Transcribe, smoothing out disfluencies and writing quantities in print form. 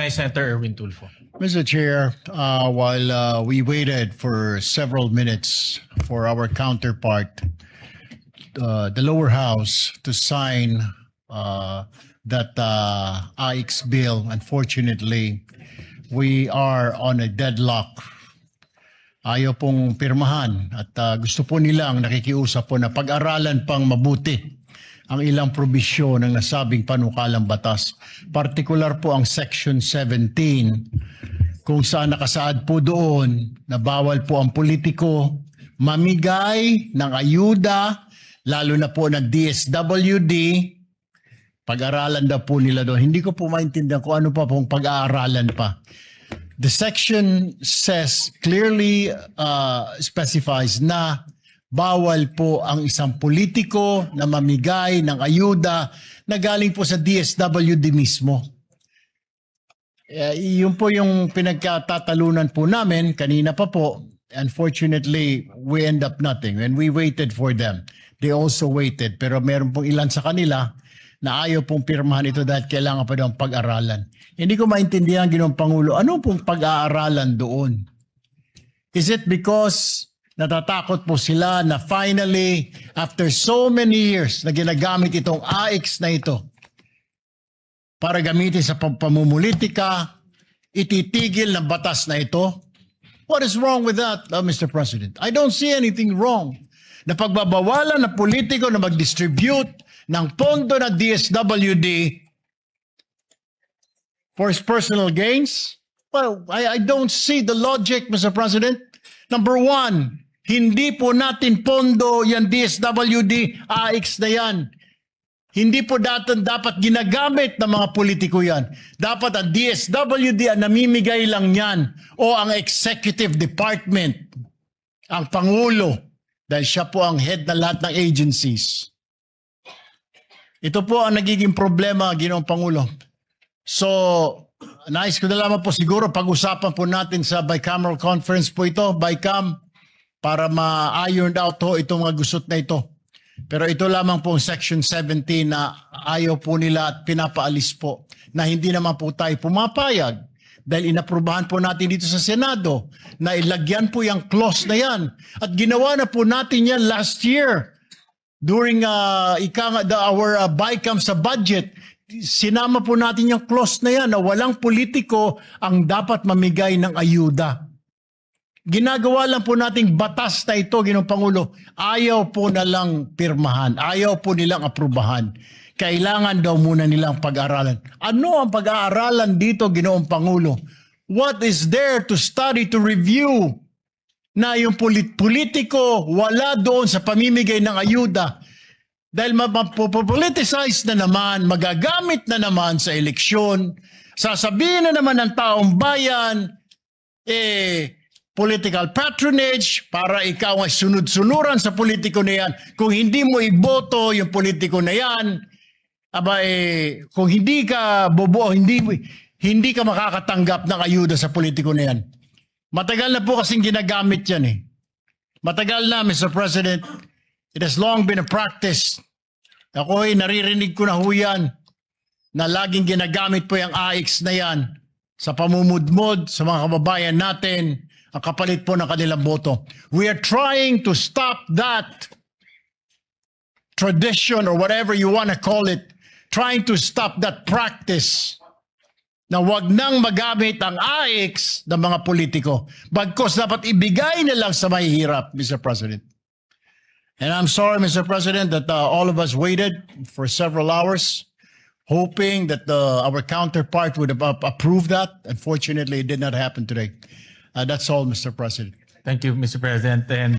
recognize Senator Erwin Tulfo. Mr. Chair, while we waited for several minutes for our counterpart, the lower house, to sign that AIX bill, unfortunately, we are on a deadlock. Ayaw pong pirmahan at gusto po nilang nakikiusap po na pag-aralan pang mabuti ang ilang probisyon ng nasabing panukalang batas. Partikular po ang Section 17 kung saan nakasaad po doon na bawal po ang politiko mamigay ng ayuda, lalo na po ng DSWD. Pag-aralan daw po nila doon. Hindi ko po maintindihan kung ano pa pong pag-aaralan pa. The section says, clearly specifies na bawal po ang isang politiko na mamigay ng ayuda na galing po sa DSWD mismo. Yun po yung pinagkatatalunan po namin kanina pa po. Unfortunately, we end up nothing. When we waited for them, they also waited. Pero meron pong ilan sa kanila na ayaw pong pirmahan ito dahil kailangan pa daw pag-aralan. Hindi ko maintindihan, Ginoong Pangulo, ano pong pag-aaralan doon? Is it because natatakot po sila na finally, after so many years na ginagamit itong AIX na ito para gamitin sa pamumulitika, ititigil ng batas na ito? What is wrong with that, Mr. President? I don't see anything wrong na pagbabawalan ng politiko na mag-distribute ng pondo ng DSWD for his personal gains? Well, I don't see the logic, Mr. President. Number one, hindi po natin pondo yan DSWD, AIX na yan. Hindi po dapat ginagamit ng mga politiko yan. Dapat ang DSWD ang namimigay lang yan o ang executive department, ang Pangulo, dahil siya po ang head na lahat ng agencies. Ito po ang nagiging problema, Ginoong Pangulo. So, nais ko na lamang po siguro pag-usapan po natin sa bicameral conference po ito, BICAM, para ma-ironed out ho itong mga gusot na ito. Pero ito lamang po ang Section 17 na ayaw po nila at pinapaalis po na hindi naman po tayo pumapayag dahil inaprubahan po natin dito sa Senado na ilagyan po yung clause na yan. At ginawa na po natin yan last year during our BICAM sa budget. Sinama po natin yung clause na yan na walang politiko ang dapat mamigay ng ayuda. Ginagawa lang po nating batas na ito, Ginoong Pangulo. Ayaw po na lang pirmahan. Ayaw po nilang aprubahan. Kailangan daw muna nilang pag-aralan. Ano ang pag-aaralan dito, Ginoong Pangulo? What is there to study, to review? Na yung politiko wala doon sa pamimigay ng ayuda. Dahil mapopoliticize na naman, magagamit na naman sa eleksyon, sasabihin na naman ng taong bayan, political patronage para ikaw ay sunod-sunuran sa politiko na yan. Kung hindi mo iboto yung politiko na yan, kung hindi ka bobo, hindi ka makakatanggap ng ayuda sa politiko na yan. Matagal na po kasing ginagamit yan eh. Matagal na, Mr. President. It has long been a practice. Ako ay naririnig ko na ho yan na laging ginagamit po yung AIX na yan sa pamumudmod sa mga kababayan natin ang kapalit po ng kanilang boto. We are trying to stop that tradition or whatever you want to call it, trying to stop that practice na wag nang magamit ang AIX ng mga politiko. Bagkos dapat ibigay na lang sa mahihirap, Mr. President. And I'm sorry, Mr. President, that all of us waited for several hours, hoping that our counterpart would approve that. Unfortunately, it did not happen today. That's all, Mr. President. Thank you, Mr. President. And